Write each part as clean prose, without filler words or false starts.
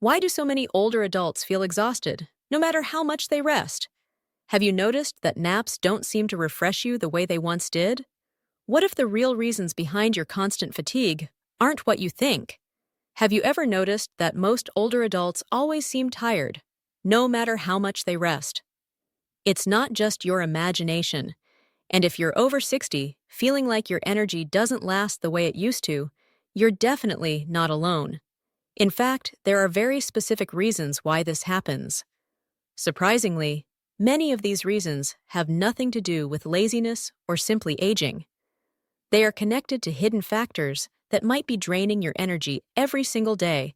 Why do so many older adults feel exhausted, no matter how much they rest? Have you noticed that naps don't seem to refresh you the way they once did? What if the real reasons behind your constant fatigue aren't what you think? Have you ever noticed that most older adults always seem tired, no matter how much they rest? It's not just your imagination. And if you're over 60, feeling like your energy doesn't last the way it used to, you're definitely not alone. In fact, there are very specific reasons why this happens. Surprisingly, many of these reasons have nothing to do with laziness or simply aging. They are connected to hidden factors that might be draining your energy every single day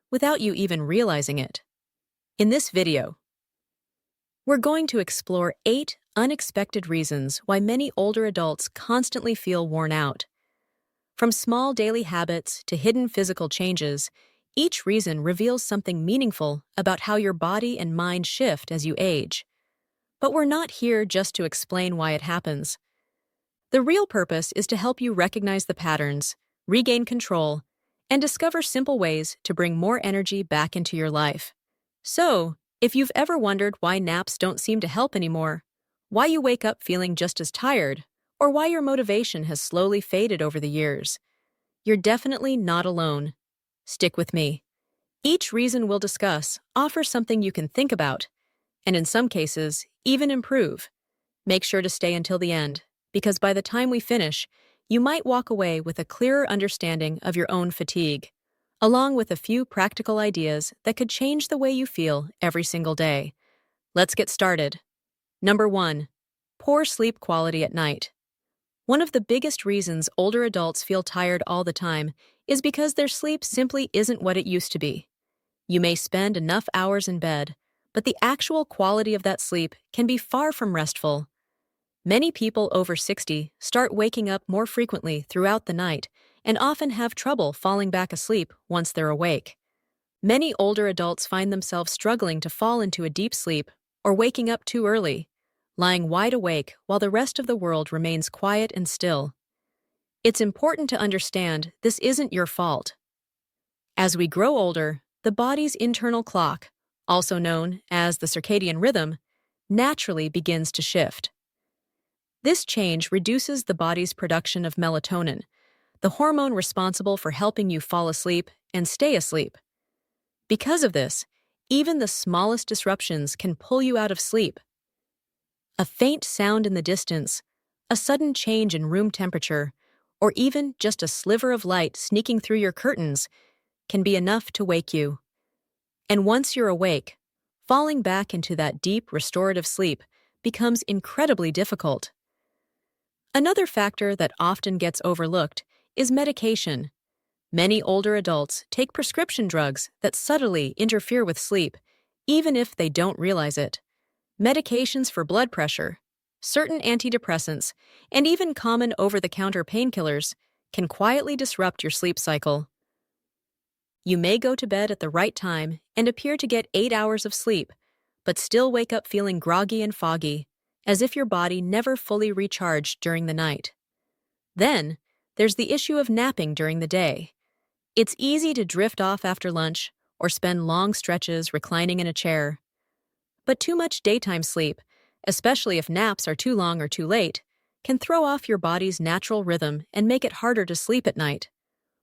without you even realizing it. In this video, we're going to explore 8 unexpected reasons why many older adults constantly feel worn out. From small daily habits to hidden physical changes, each reason reveals something meaningful about how your body and mind shift as you age. But we're not here just to explain why it happens. The real purpose is to help you recognize the patterns, regain control, and discover simple ways to bring more energy back into your life. So, if you've ever wondered why naps don't seem to help anymore, why you wake up feeling just as tired, or why your motivation has slowly faded over the years, you're definitely not alone. Stick with me. Each reason we'll discuss offers something you can think about, and in some cases, even improve. Make sure to stay until the end, because by the time we finish, you might walk away with a clearer understanding of your own fatigue, along with a few practical ideas that could change the way you feel every single day. Let's get started. Number 1. Poor sleep quality at night. One of the biggest reasons older adults feel tired all the time is because their sleep simply isn't what it used to be. You may spend enough hours in bed, but the actual quality of that sleep can be far from restful. Many people over 60 start waking up more frequently throughout the night and often have trouble falling back asleep once they're awake. Many older adults find themselves struggling to fall into a deep sleep or waking up too early, lying wide awake while the rest of the world remains quiet and still. It's important to understand this isn't your fault. As we grow older, the body's internal clock, also known as the circadian rhythm, naturally begins to shift. This change reduces the body's production of melatonin, the hormone responsible for helping you fall asleep and stay asleep. Because of this, even the smallest disruptions can pull you out of sleep. A faint sound in the distance, a sudden change in room temperature, or even just a sliver of light sneaking through your curtains can be enough to wake you. And once you're awake, falling back into that deep restorative sleep becomes incredibly difficult. Another factor that often gets overlooked is medication. Many older adults take prescription drugs that subtly interfere with sleep, even if they don't realize it. Medications for blood pressure, certain antidepressants, and even common over-the-counter painkillers can quietly disrupt your sleep cycle. You may go to bed at the right time and appear to get 8 hours of sleep, but still wake up feeling groggy and foggy, as if your body never fully recharged during the night. Then, there's the issue of napping during the day. It's easy to drift off after lunch or spend long stretches reclining in a chair. But too much daytime sleep, especially if naps are too long or too late, can throw off your body's natural rhythm and make it harder to sleep at night.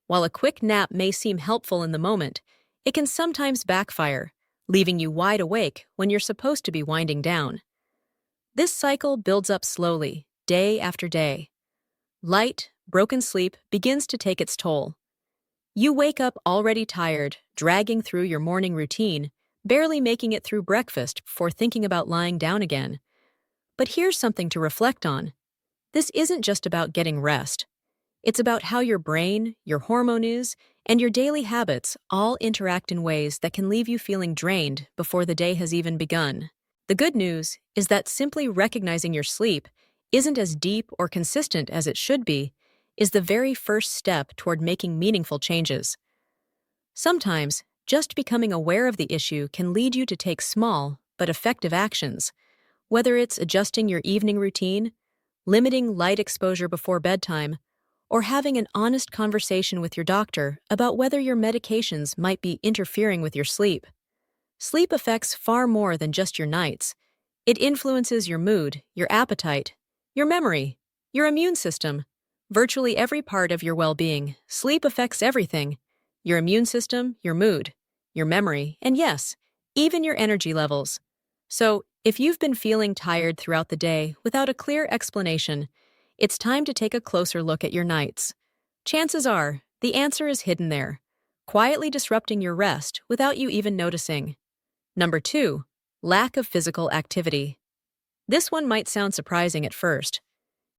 While a quick nap may seem helpful in the moment, it can sometimes backfire, leaving you wide awake when you're supposed to be winding down. This cycle builds up slowly, day after day. Light, broken sleep begins to take its toll. You wake up already tired, dragging through your morning routine, barely making it through breakfast before thinking about lying down again. But here's something to reflect on. This isn't just about getting rest. It's about how your brain, your hormones, and your daily habits all interact in ways that can leave you feeling drained before the day has even begun. The good news is that simply recognizing your sleep isn't as deep or consistent as it should be is the very first step toward making meaningful changes. Sometimes, just becoming aware of the issue can lead you to take small but effective actions, whether it's adjusting your evening routine, limiting light exposure before bedtime, or having an honest conversation with your doctor about whether your medications might be interfering with your sleep. Sleep affects far more than just your nights. It influences your mood, your appetite, your memory, your immune system, virtually every part of your well-being. Sleep affects everything: your immune system, your mood, your memory, and yes, even your energy levels. So, if you've been feeling tired throughout the day without a clear explanation, it's time to take a closer look at your nights. Chances are, the answer is hidden there, quietly disrupting your rest without you even noticing. Number 2, lack of physical activity. This one might sound surprising at first.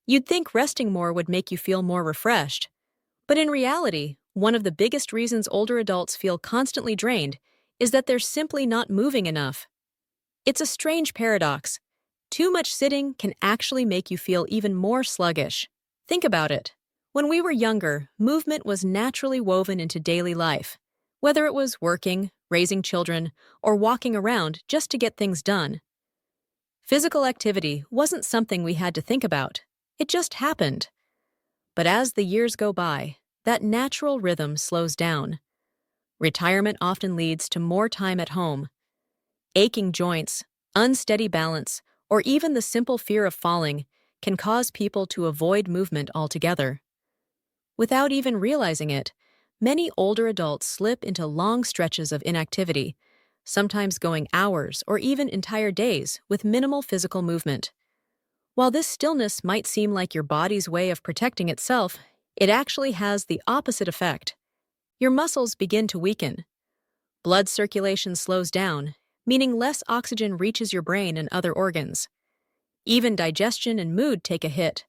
You'd think resting more would make you feel more refreshed. But in reality, one of the biggest reasons older adults feel constantly drained is that they're simply not moving enough. It's a strange paradox. Too much sitting can actually make you feel even more sluggish. Think about it. When we were younger, movement was naturally woven into daily life, whether it was working, raising children, or walking around just to get things done. Physical activity wasn't something we had to think about. It just happened. But as the years go by, that natural rhythm slows down. Retirement often leads to more time at home. Aching joints, unsteady balance, or even the simple fear of falling can cause people to avoid movement altogether. Without even realizing it, many older adults slip into long stretches of inactivity, sometimes going hours or even entire days with minimal physical movement. While this stillness might seem like your body's way of protecting itself, it actually has the opposite effect. Your muscles begin to weaken. Blood circulation slows down, meaning less oxygen reaches your brain and other organs. Even digestion and mood take a hit.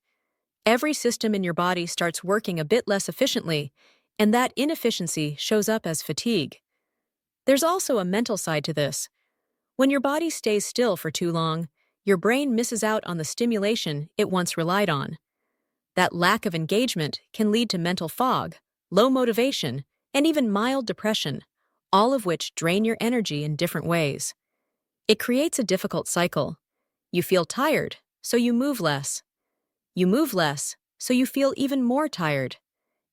Every system in your body starts working a bit less efficiently, and that inefficiency shows up as fatigue. There's also a mental side to this. When your body stays still for too long, your brain misses out on the stimulation it once relied on. That lack of engagement can lead to mental fog, low motivation, and even mild depression, all of which drain your energy in different ways. It creates a difficult cycle. You feel tired, so you move less. You move less, so you feel even more tired.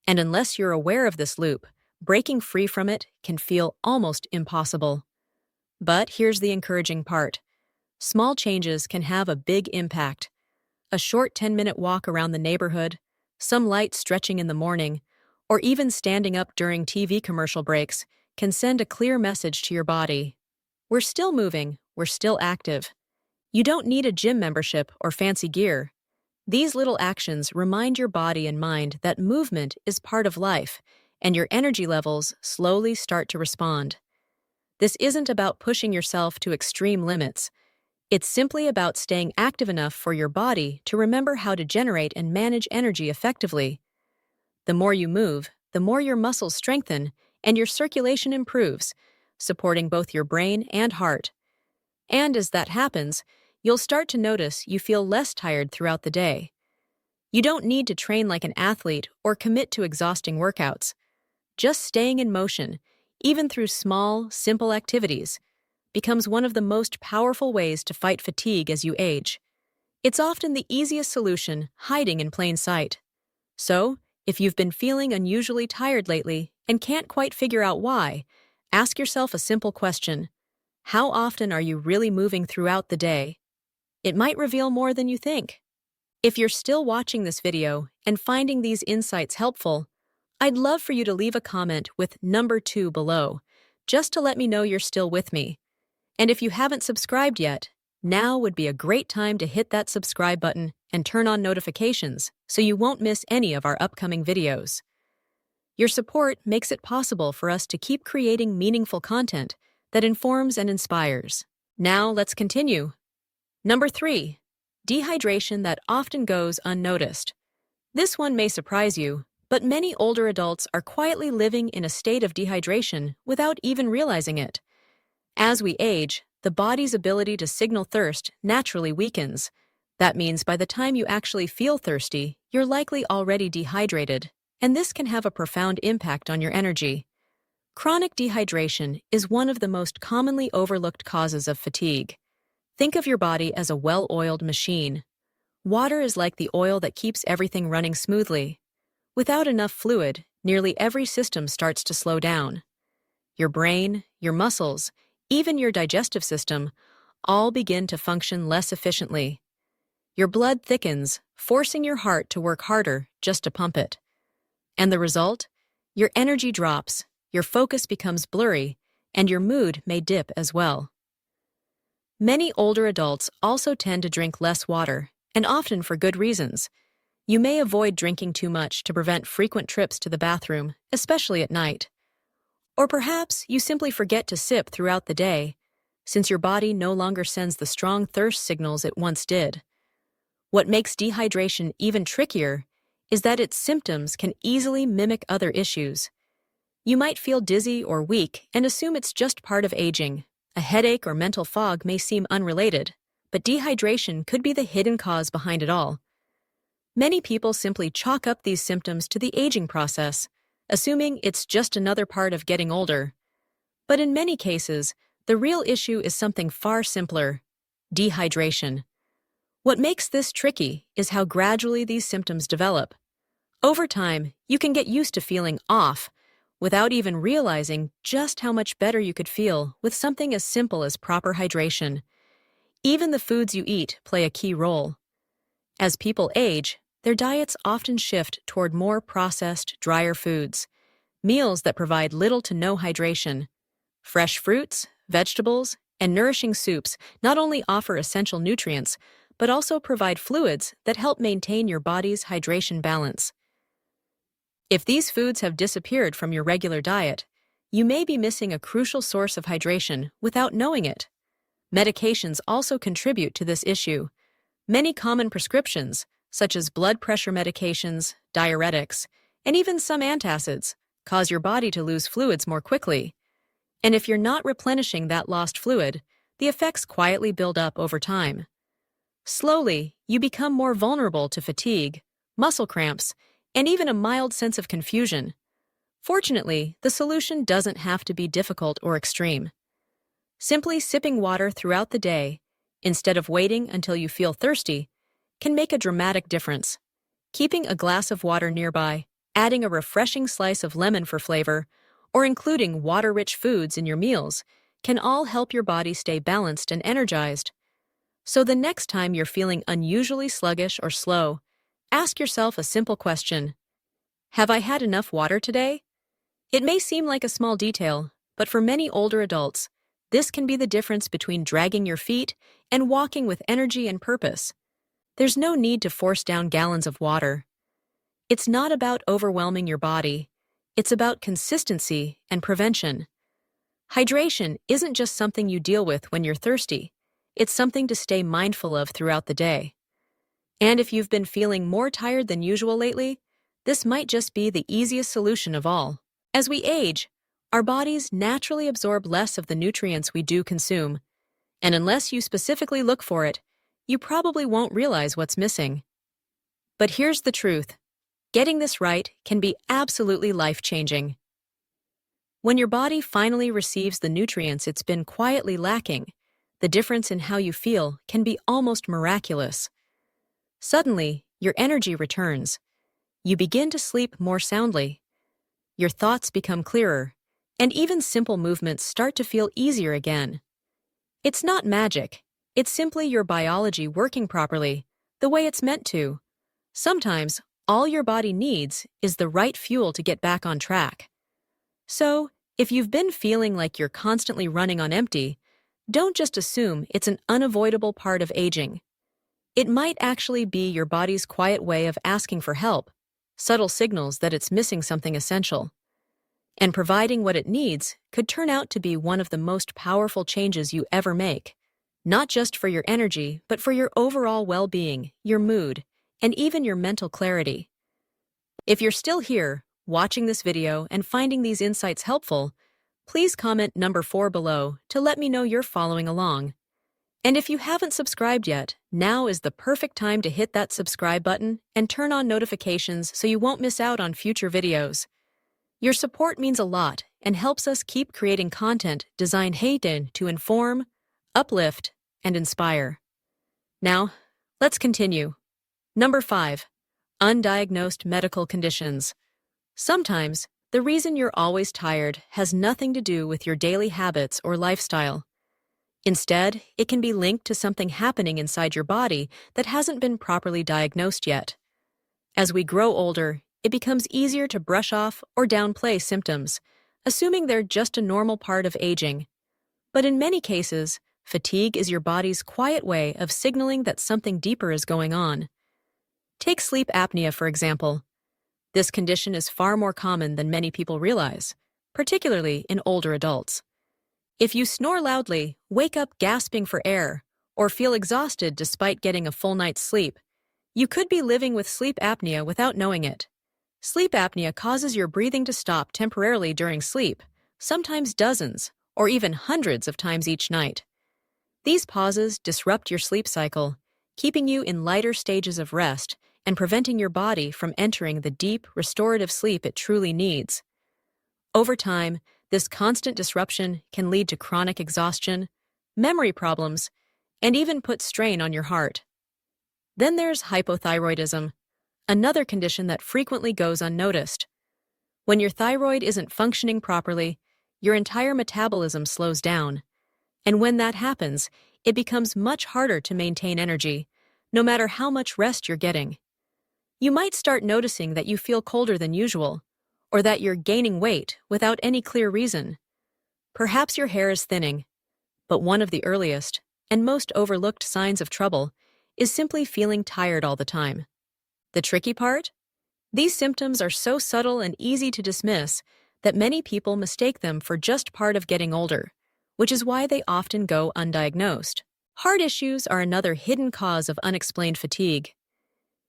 And unless you're aware of this loop, breaking free from it can feel almost impossible. But here's the encouraging part. Small changes can have a big impact. A short 10-minute walk around the neighborhood, some light stretching in the morning, or even standing up during TV commercial breaks can send a clear message to your body. We're still moving, we're still active. You don't need a gym membership or fancy gear. These little actions remind your body and mind that movement is part of life, and your energy levels slowly start to respond. This isn't about pushing yourself to extreme limits. It's simply about staying active enough for your body to remember how to generate and manage energy effectively. The more you move, the more your muscles strengthen and your circulation improves, supporting both your brain and heart. And as that happens, you'll start to notice you feel less tired throughout the day. You don't need to train like an athlete or commit to exhausting workouts. Just staying in motion, even through small, simple activities, becomes one of the most powerful ways to fight fatigue as you age. It's often the easiest solution, hiding in plain sight. So, if you've been feeling unusually tired lately and can't quite figure out why, ask yourself a simple question. How often are you really moving throughout the day? It might reveal more than you think. If you're still watching this video and finding these insights helpful, I'd love for you to leave a comment with number 2 below, just to let me know you're still with me. And if you haven't subscribed yet, now would be a great time to hit that subscribe button and turn on notifications so you won't miss any of our upcoming videos. Your support makes it possible for us to keep creating meaningful content that informs and inspires. Now let's continue. Number 3, dehydration that often goes unnoticed. This one may surprise you, but many older adults are quietly living in a state of dehydration without even realizing it. As we age, the body's ability to signal thirst naturally weakens. That means by the time you actually feel thirsty, you're likely already dehydrated, and this can have a profound impact on your energy. Chronic dehydration is one of the most commonly overlooked causes of fatigue. Think of your body as a well-oiled machine. Water is like the oil that keeps everything running smoothly. Without enough fluid, nearly every system starts to slow down. Your brain, your muscles, even your digestive system all begin to function less efficiently. Your blood thickens, forcing your heart to work harder just to pump it. And the result? Your energy drops, your focus becomes blurry, and your mood may dip as well. Many older adults also tend to drink less water, and often for good reasons. You may avoid drinking too much to prevent frequent trips to the bathroom, especially at night. Or perhaps you simply forget to sip throughout the day, since your body no longer sends the strong thirst signals it once did. What makes dehydration even trickier is that its symptoms can easily mimic other issues. You might feel dizzy or weak and assume it's just part of aging. A headache or mental fog may seem unrelated, but dehydration could be the hidden cause behind it all. Many people simply chalk up these symptoms to the aging process, assuming it's just another part of getting older. But in many cases, the real issue is something far simpler: dehydration. What makes this tricky is how gradually these symptoms develop. Over time, you can get used to feeling off without even realizing just how much better you could feel with something as simple as proper hydration. Even the foods you eat play a key role. As people age, their diets often shift toward more processed, drier foods, meals that provide little to no hydration. Fresh fruits, vegetables, and nourishing soups not only offer essential nutrients, but also provide fluids that help maintain your body's hydration balance. If these foods have disappeared from your regular diet, you may be missing a crucial source of hydration without knowing it. Medications also contribute to this issue. Many common prescriptions, such as blood pressure medications, diuretics, and even some antacids, cause your body to lose fluids more quickly. And if you're not replenishing that lost fluid, the effects quietly build up over time. Slowly, you become more vulnerable to fatigue, muscle cramps, and even a mild sense of confusion. Fortunately, the solution doesn't have to be difficult or extreme. Simply sipping water throughout the day, instead of waiting until you feel thirsty, can make a dramatic difference. Keeping a glass of water nearby, adding a refreshing slice of lemon for flavor, or including water-rich foods in your meals can all help your body stay balanced and energized. So the next time you're feeling unusually sluggish or slow, ask yourself a simple question: have I had enough water today? It may seem like a small detail, but for many older adults, this can be the difference between dragging your feet and walking with energy and purpose. There's no need to force down gallons of water. It's not about overwhelming your body. It's about consistency and prevention. Hydration isn't just something you deal with when you're thirsty. It's something to stay mindful of throughout the day. And if you've been feeling more tired than usual lately, this might just be the easiest solution of all. As we age, our bodies naturally absorb less of the nutrients we do consume, and unless you specifically look for it, you probably won't realize what's missing. But here's the truth: getting this right can be absolutely life-changing. When your body finally receives the nutrients it's been quietly lacking, the difference in how you feel can be almost miraculous. Suddenly, your energy returns. You begin to sleep more soundly. Your thoughts become clearer, and even simple movements start to feel easier again. It's not magic. It's simply your biology working properly, the way it's meant to. Sometimes, all your body needs is the right fuel to get back on track. So, if you've been feeling like you're constantly running on empty, don't just assume it's an unavoidable part of aging. It might actually be your body's quiet way of asking for help, subtle signals that it's missing something essential. And providing what it needs could turn out to be one of the most powerful changes you ever make, not just for your energy, but for your overall well-being, your mood, and even your mental clarity. If you're still here, watching this video and finding these insights helpful, please comment number 4 below to let me know you're following along. And if you haven't subscribed yet, now is the perfect time to hit that subscribe button and turn on notifications so you won't miss out on future videos. Your support means a lot and helps us keep creating content designed to inform, uplift, and inspire. Now, let's continue. Number 5. Undiagnosed medical conditions. Sometimes, the reason you're always tired has nothing to do with your daily habits or lifestyle. Instead, it can be linked to something happening inside your body that hasn't been properly diagnosed yet. As we grow older, it becomes easier to brush off or downplay symptoms, assuming they're just a normal part of aging. But in many cases, fatigue is your body's quiet way of signaling that something deeper is going on. Take sleep apnea, for example. This condition is far more common than many people realize, particularly in older adults. If you snore loudly, wake up gasping for air, or feel exhausted despite getting a full night's sleep, you could be living with sleep apnea without knowing it. Sleep apnea causes your breathing to stop temporarily during sleep, sometimes dozens or even hundreds of times each night. These pauses disrupt your sleep cycle, keeping you in lighter stages of rest and preventing your body from entering the deep, restorative sleep it truly needs. Over time, this constant disruption can lead to chronic exhaustion, memory problems, and even put strain on your heart. Then there's hypothyroidism, another condition that frequently goes unnoticed. When your thyroid isn't functioning properly, your entire metabolism slows down. And when that happens, it becomes much harder to maintain energy, no matter how much rest you're getting. You might start noticing that you feel colder than usual, or that you're gaining weight without any clear reason. Perhaps your hair is thinning, but one of the earliest and most overlooked signs of trouble is simply feeling tired all the time. The tricky part? These symptoms are so subtle and easy to dismiss that many people mistake them for just part of getting older, which is why they often go undiagnosed. Heart issues are another hidden cause of unexplained fatigue.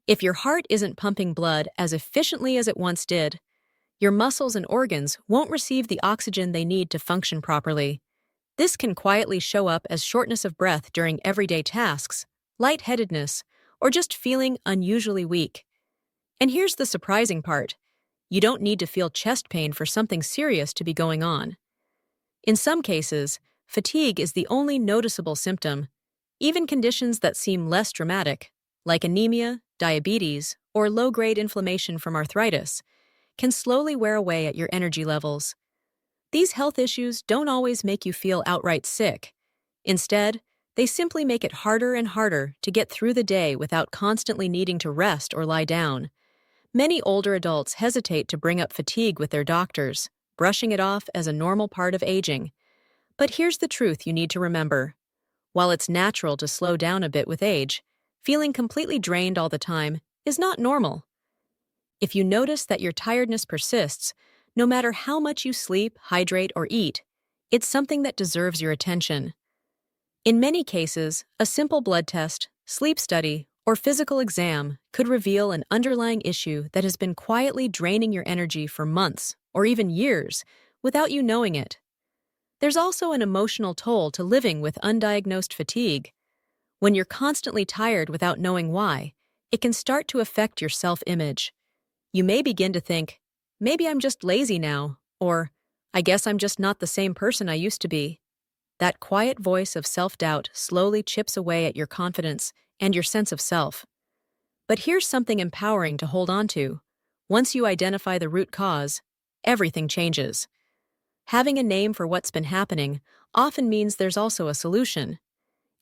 If your heart isn't pumping blood as efficiently as it once did, your muscles and organs won't receive the oxygen they need to function properly. This can quietly show up as shortness of breath during everyday tasks, lightheadedness, or just feeling unusually weak. And here's the surprising part. You don't need to feel chest pain for something serious to be going on. In some cases, fatigue is the only noticeable symptom. Even conditions that seem less dramatic, like anemia, diabetes, or low-grade inflammation from arthritis, can slowly wear away at your energy levels. These health issues don't always make you feel outright sick. Instead, they simply make it harder and harder to get through the day without constantly needing to rest or lie down. Many older adults hesitate to bring up fatigue with their doctors, brushing it off as a normal part of aging. But here's the truth you need to remember. While it's natural to slow down a bit with age, feeling completely drained all the time is not normal. If you notice that your tiredness persists, no matter how much you sleep, hydrate, or eat, it's something that deserves your attention. In many cases, a simple blood test, sleep study, or physical exam could reveal an underlying issue that has been quietly draining your energy for months or even years without you knowing it. There's also an emotional toll to living with undiagnosed fatigue. When you're constantly tired without knowing why, it can start to affect your self-image. You may begin to think, maybe I'm just lazy now, or I guess I'm just not the same person I used to be. That quiet voice of self-doubt slowly chips away at your confidence and your sense of self. But here's something empowering to hold on to. Once you identify the root cause, everything changes. Having a name for what's been happening often means there's also a solution.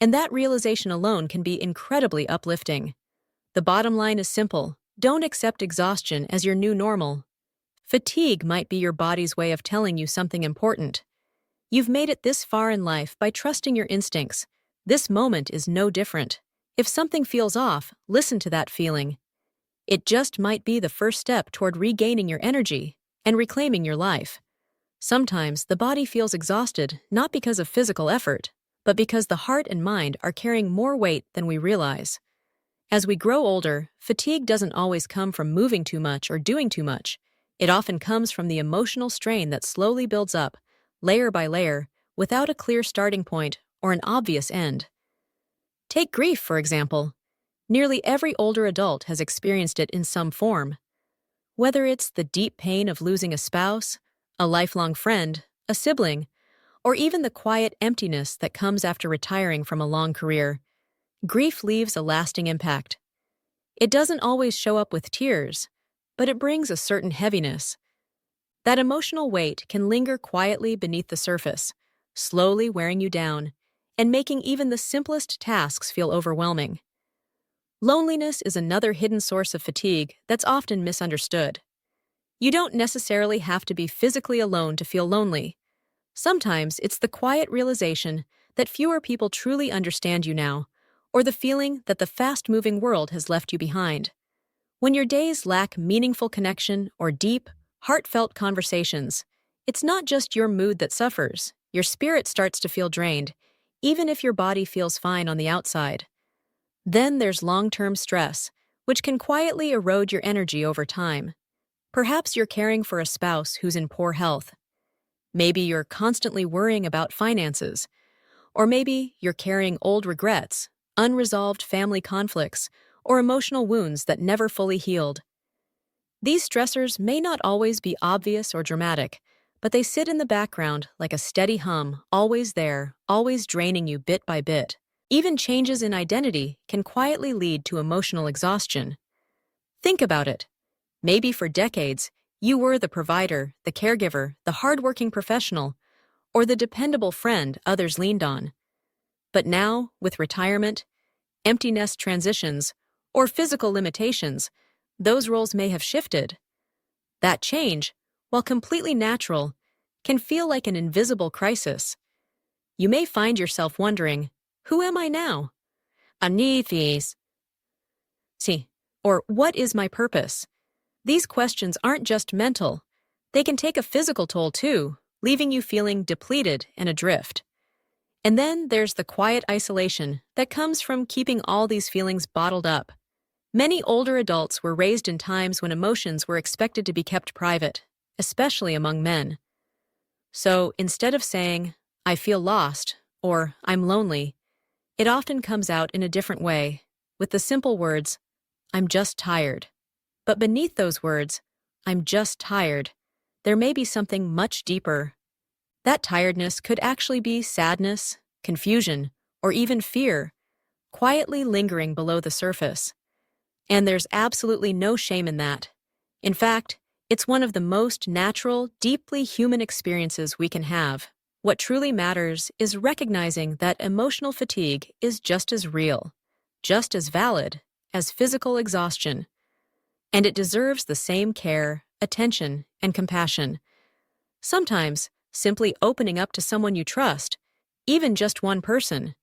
And that realization alone can be incredibly uplifting. The bottom line is simple. Don't accept exhaustion as your new normal. Fatigue might be your body's way of telling you something important. You've made it this far in life by trusting your instincts. This moment is no different. If something feels off, listen to that feeling. It just might be the first step toward regaining your energy and reclaiming your life. Sometimes the body feels exhausted not because of physical effort, but because the heart and mind are carrying more weight than we realize. As we grow older, fatigue doesn't always come from moving too much or doing too much. It often comes from the emotional strain that slowly builds up, layer by layer, without a clear starting point or an obvious end. Take grief, for example. Nearly every older adult has experienced it in some form. Whether it's the deep pain of losing a spouse, a lifelong friend, a sibling, or even the quiet emptiness that comes after retiring from a long career, grief leaves a lasting impact. It doesn't always show up with tears, but it brings a certain heaviness. That emotional weight can linger quietly beneath the surface, slowly wearing you down, and making even the simplest tasks feel overwhelming. Loneliness is another hidden source of fatigue that's often misunderstood. You don't necessarily have to be physically alone to feel lonely. Sometimes it's the quiet realization that fewer people truly understand you now, or the feeling that the fast-moving world has left you behind. When your days lack meaningful connection or deep, heartfelt conversations, it's not just your mood that suffers. Your spirit starts to feel drained, even if your body feels fine on the outside. Then there's long-term stress, which can quietly erode your energy over time. Perhaps you're caring for a spouse who's in poor health. Maybe you're constantly worrying about finances. Or maybe you're carrying old regrets, unresolved family conflicts, or emotional wounds that never fully healed. These stressors may not always be obvious or dramatic, but they sit in the background like a steady hum, always there, always draining you bit by bit. Even changes in identity can quietly lead to emotional exhaustion. Think about it. Maybe for decades, you were the provider, the caregiver, the hardworking professional, or the dependable friend others leaned on. But now, with retirement, empty nest transitions, or physical limitations, those roles may have shifted. That change, while completely natural, can feel like an invisible crisis. You may find yourself wondering, who am I now? Anifis. See, or what is my purpose? These questions aren't just mental. They can take a physical toll too, leaving you feeling depleted and adrift. And then there's the quiet isolation that comes from keeping all these feelings bottled up. Many older adults were raised in times when emotions were expected to be kept private, especially among men. So instead of saying, "I feel lost," or "I'm lonely," it often comes out in a different way, with the simple words, "I'm just tired." But beneath those words, "I'm just tired," there may be something much deeper. That tiredness could actually be sadness, confusion, or even fear, quietly lingering below the surface. And there's absolutely no shame in that. In fact, it's one of the most natural, deeply human experiences we can have. What truly matters is recognizing that emotional fatigue is just as real, just as valid as physical exhaustion. And it deserves the same care, attention, and compassion. Sometimes, simply opening up to someone you trust, even just one person,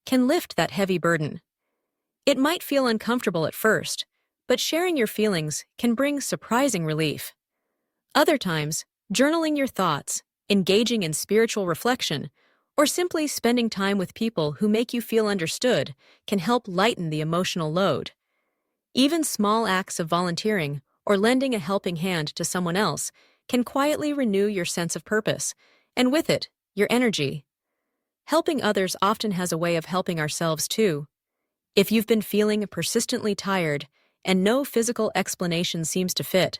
can lift that heavy burden. It might feel uncomfortable at first, but sharing your feelings can bring surprising relief. Other times, journaling your thoughts, engaging in spiritual reflection, or simply spending time with people who make you feel understood can help lighten the emotional load. Even small acts of volunteering or lending a helping hand to someone else can quietly renew your sense of purpose, and with it, your energy. Helping others often has a way of helping ourselves too. If you've been feeling persistently tired and no physical explanation seems to fit,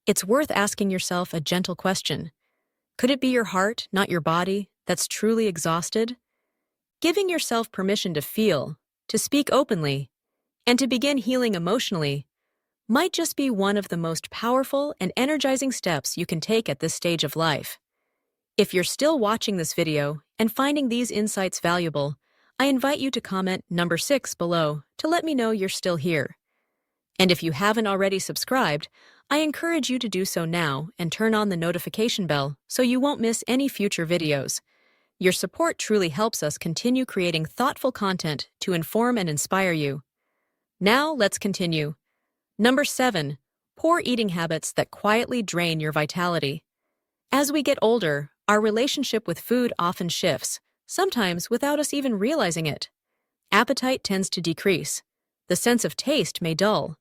it's worth asking yourself a gentle question. Could it be your heart, not your body, that's truly exhausted? Giving yourself permission to feel, to speak openly, and to begin healing emotionally might just be one of the most powerful and energizing steps you can take at this stage of life. If you're still watching this video and finding these insights valuable, I invite you to comment number 6 below to let me know you're still here. And if you haven't already subscribed, I encourage you to do so now and turn on the notification bell so you won't miss any future videos. Your support truly helps us continue creating thoughtful content to inform and inspire you. Now let's continue. Number 7, poor eating habits that quietly drain your vitality. As we get older, our relationship with food often shifts, sometimes without us even realizing it. Appetite tends to decrease. The sense of taste may dull.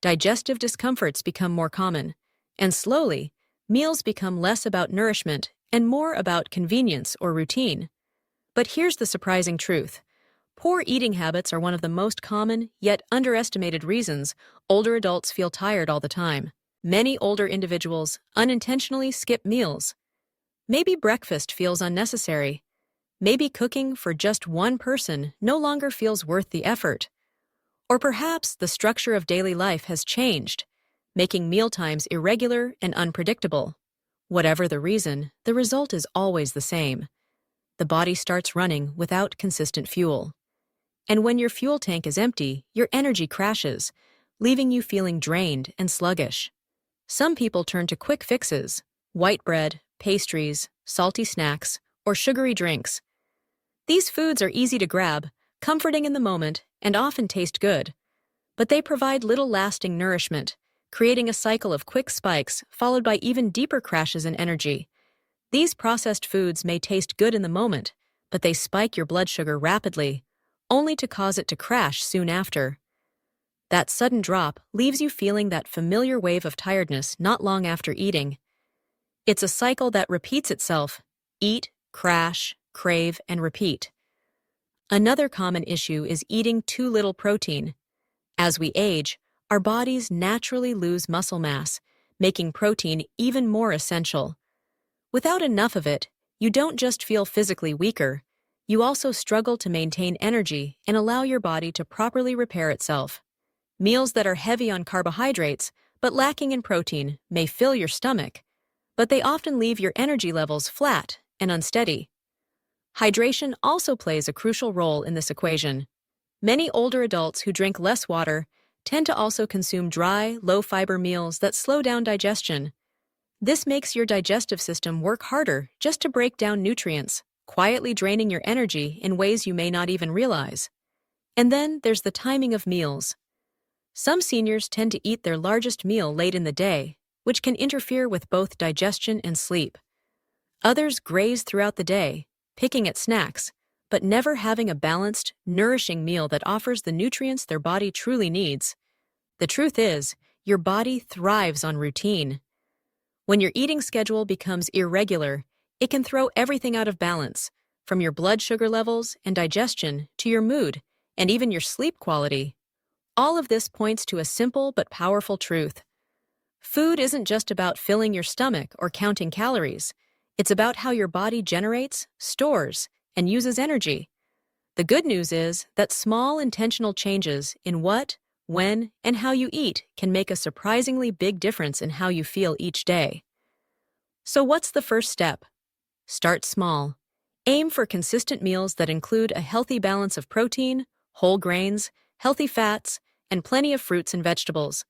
Digestive discomforts become more common. And slowly, meals become less about nourishment and more about convenience or routine. But here's the surprising truth. Poor eating habits are one of the most common, yet underestimated reasons older adults feel tired all the time. Many older individuals unintentionally skip meals. Maybe breakfast feels unnecessary. Maybe cooking for just one person no longer feels worth the effort. Or perhaps the structure of daily life has changed, making mealtimes irregular and unpredictable. Whatever the reason, the result is always the same. The body starts running without consistent fuel. And when your fuel tank is empty, your energy crashes, leaving you feeling drained and sluggish. Some people turn to quick fixes: white bread, pastries, salty snacks, or sugary drinks. These foods are easy to grab, comforting in the moment, and often taste good. But they provide little lasting nourishment, creating a cycle of quick spikes followed by even deeper crashes in energy. These processed foods may taste good in the moment, but they spike your blood sugar rapidly, only to cause it to crash soon after. That sudden drop leaves you feeling that familiar wave of tiredness not long after eating. It's a cycle that repeats itself: eat, crash, crave, and repeat. Another common issue is eating too little protein. As we age, our bodies naturally lose muscle mass, making protein even more essential. Without enough of it, you don't just feel physically weaker, you also struggle to maintain energy and allow your body to properly repair itself. Meals that are heavy on carbohydrates but lacking in protein may fill your stomach, but they often leave your energy levels flat and unsteady. Hydration also plays a crucial role in this equation. Many older adults who drink less water tend to also consume dry, low-fiber meals that slow down digestion. This makes your digestive system work harder just to break down nutrients, quietly draining your energy in ways you may not even realize. And then there's the timing of meals. Some seniors tend to eat their largest meal late in the day, which can interfere with both digestion and sleep. Others graze throughout the day, picking at snacks, but never having a balanced, nourishing meal that offers the nutrients their body truly needs. The truth is, your body thrives on routine. When your eating schedule becomes irregular, it can throw everything out of balance, from your blood sugar levels and digestion to your mood and even your sleep quality. All of this points to a simple but powerful truth. Food isn't just about filling your stomach or counting calories. It's about how your body generates, stores, and uses energy. The good news is that small intentional changes in what, when, and how you eat can make a surprisingly big difference in how you feel each day. So what's the first step? Start small. Aim for consistent meals that include a healthy balance of protein, whole grains, healthy fats, and plenty of fruits and vegetables.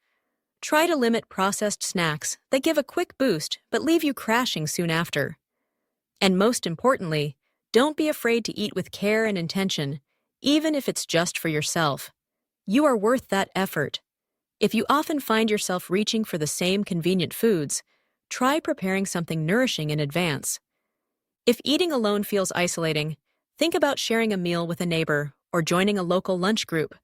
Try to limit processed snacks that give a quick boost but leave you crashing soon after. And most importantly, don't be afraid to eat with care and intention, even if it's just for yourself. You are worth that effort. If you often find yourself reaching for the same convenient foods, try preparing something nourishing in advance. If eating alone feels isolating, think about sharing a meal with a neighbor or joining a local lunch group.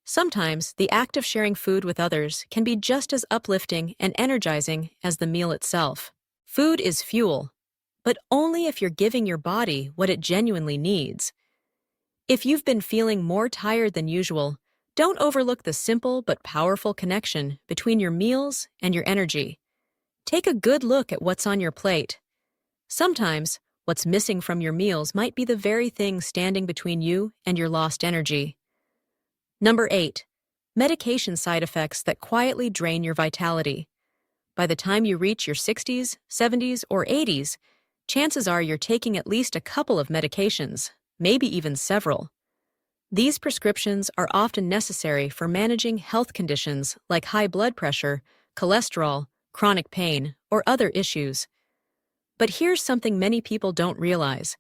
Sometimes the act of sharing food with others can be just as uplifting and energizing as the meal itself. Food is fuel, but only if you're giving your body what it genuinely needs. If you've been feeling more tired than usual, don't overlook the simple but powerful connection between your meals and your energy. Take a good look at what's on your plate. Sometimes, what's missing from your meals might be the very thing standing between you and your lost energy. Number 8. Medication side effects that quietly drain your vitality. By the time you reach your 60s, 70s, or 80s, chances are you're taking at least a couple of medications, maybe even several. These prescriptions are often necessary for managing health conditions like high blood pressure, cholesterol, chronic pain, or other issues. But here's something many people don't realize.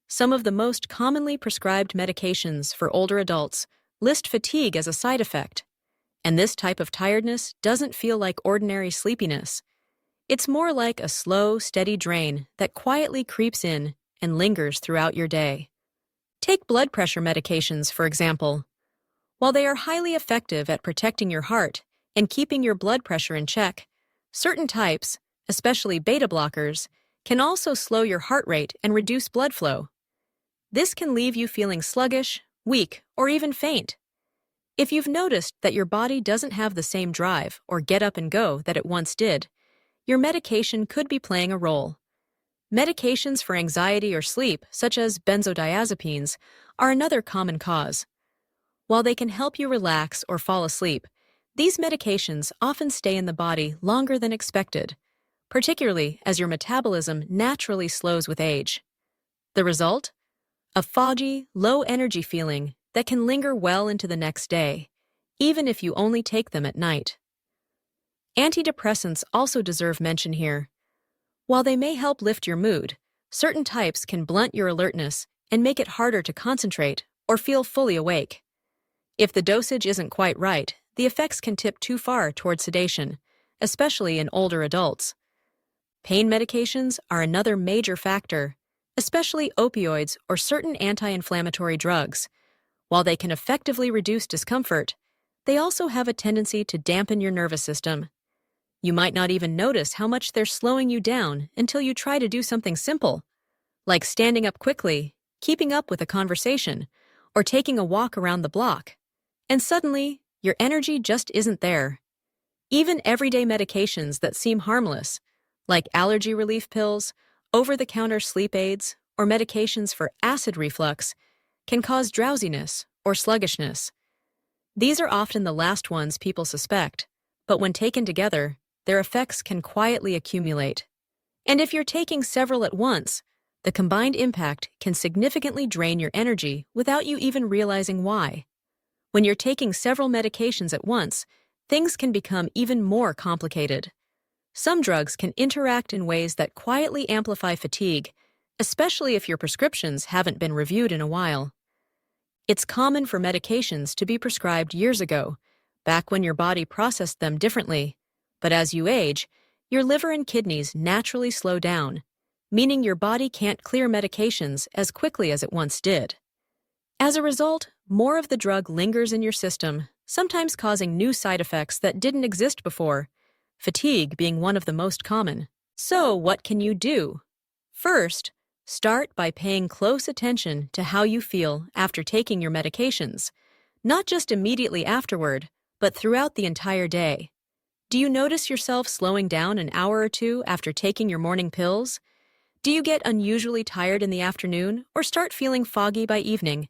Some of the most commonly prescribed medications for older adults list fatigue as a side effect. And this type of tiredness doesn't feel like ordinary sleepiness. It's more like a slow, steady drain that quietly creeps in and lingers throughout your day. Take blood pressure medications, for example. While they are highly effective at protecting your heart and keeping your blood pressure in check, certain types, especially beta blockers, can also slow your heart rate and reduce blood flow. This can leave you feeling sluggish, weak, or even faint. If you've noticed that your body doesn't have the same drive or get up and go that it once did, your medication could be playing a role. Medications for anxiety or sleep, such as benzodiazepines, are another common cause. While they can help you relax or fall asleep, these medications often stay in the body longer than expected, particularly as your metabolism naturally slows with age. The result? A foggy, low-energy feeling that can linger well into the next day, even if you only take them at night. Antidepressants also deserve mention here. While they may help lift your mood, certain types can blunt your alertness and make it harder to concentrate or feel fully awake. If the dosage isn't quite right, the effects can tip too far toward sedation, especially in older adults. Pain medications are another major factor, especially opioids or certain anti-inflammatory drugs. While they can effectively reduce discomfort, they also have a tendency to dampen your nervous system. You might not even notice how much they're slowing you down until you try to do something simple, like standing up quickly, keeping up with a conversation, or taking a walk around the block. And suddenly, your energy just isn't there. Even everyday medications that seem harmless, like allergy relief pills, over-the-counter sleep aids, or medications for acid reflux, can cause drowsiness or sluggishness. These are often the last ones people suspect, but when taken together, their effects can quietly accumulate. And if you're taking several at once, the combined impact can significantly drain your energy without you even realizing why. When you're taking several medications at once, things can become even more complicated. Some drugs can interact in ways that quietly amplify fatigue, especially if your prescriptions haven't been reviewed in a while. It's common for medications to be prescribed years ago, back when your body processed them differently. But as you age, your liver and kidneys naturally slow down, meaning your body can't clear medications as quickly as it once did. As a result, more of the drug lingers in your system, sometimes causing new side effects that didn't exist before, fatigue being one of the most common. So, what can you do? First, start by paying close attention to how you feel after taking your medications, not just immediately afterward, but throughout the entire day. Do you notice yourself slowing down an hour or two after taking your morning pills? Do you get unusually tired in the afternoon or start feeling foggy by evening?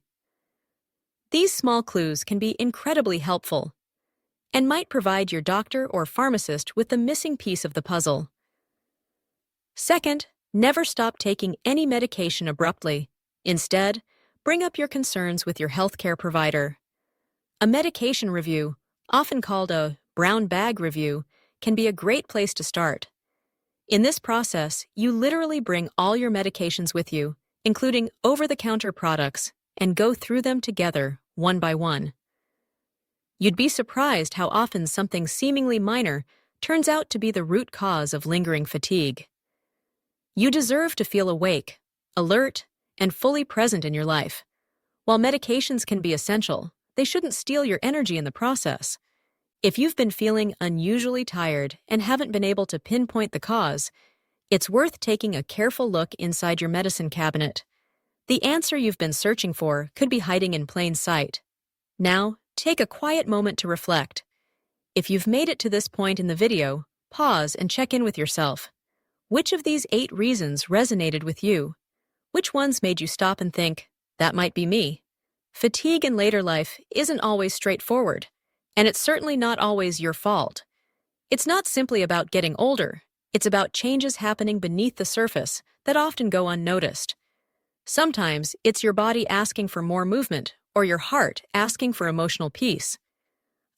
These small clues can be incredibly helpful and might provide your doctor or pharmacist with the missing piece of the puzzle. Second, never stop taking any medication abruptly. Instead, bring up your concerns with your healthcare provider. A medication review, often called a brown bag review, can be a great place to start. In this process, you literally bring all your medications with you, including over-the-counter products, and go through them together, one by one. You'd be surprised how often something seemingly minor turns out to be the root cause of lingering fatigue. You deserve to feel awake, alert, and fully present in your life. While medications can be essential, they shouldn't steal your energy in the process. If you've been feeling unusually tired and haven't been able to pinpoint the cause, it's worth taking a careful look inside your medicine cabinet. The answer you've been searching for could be hiding in plain sight. Now, take a quiet moment to reflect. If you've made it to this point in the video, pause and check in with yourself. Which of these 8 reasons resonated with you? Which ones made you stop and think, that might be me? Fatigue in later life isn't always straightforward, and it's certainly not always your fault. It's not simply about getting older, it's about changes happening beneath the surface that often go unnoticed. Sometimes it's your body asking for more movement, or your heart asking for emotional peace.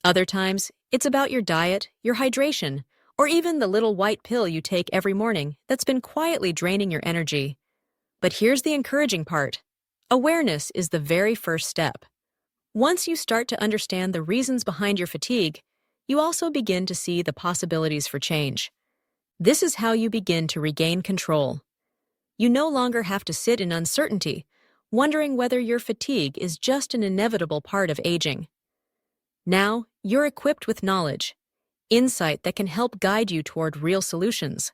Other times, it's about your diet, your hydration, or even the little white pill you take every morning that's been quietly draining your energy. But here's the encouraging part. Awareness is the very first step. Once you start to understand the reasons behind your fatigue, you also begin to see the possibilities for change. This is how you begin to regain control. You no longer have to sit in uncertainty, wondering whether your fatigue is just an inevitable part of aging. Now, you're equipped with knowledge, insight that can help guide you toward real solutions.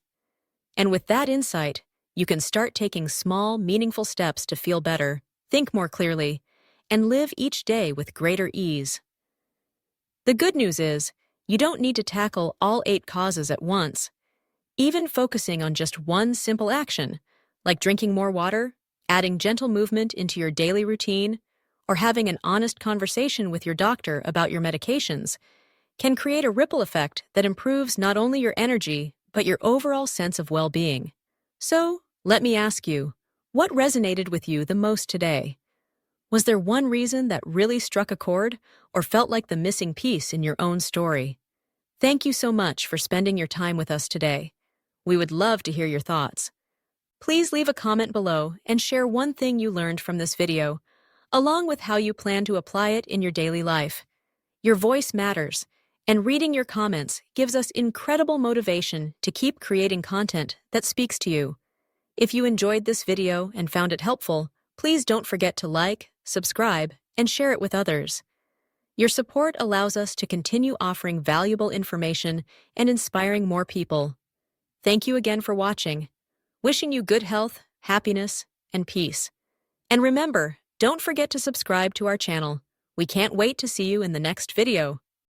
And with that insight, you can start taking small, meaningful steps to feel better, think more clearly, and live each day with greater ease. The good news is, you don't need to tackle all 8 causes at once. Even focusing on just one simple action, like drinking more water, adding gentle movement into your daily routine, or having an honest conversation with your doctor about your medications can create a ripple effect that improves not only your energy, but your overall sense of well-being. So, let me ask you, what resonated with you the most today? Was there one reason that really struck a chord or felt like the missing piece in your own story? Thank you so much for spending your time with us today. We would love to hear your thoughts. Please leave a comment below and share one thing you learned from this video, along with how you plan to apply it in your daily life. Your voice matters, and reading your comments gives us incredible motivation to keep creating content that speaks to you. If you enjoyed this video and found it helpful, please don't forget to like, subscribe, and share it with others. Your support allows us to continue offering valuable information and inspiring more people. Thank you again for watching. Wishing you good health, happiness, and peace. And remember, don't forget to subscribe to our channel. We can't wait to see you in the next video.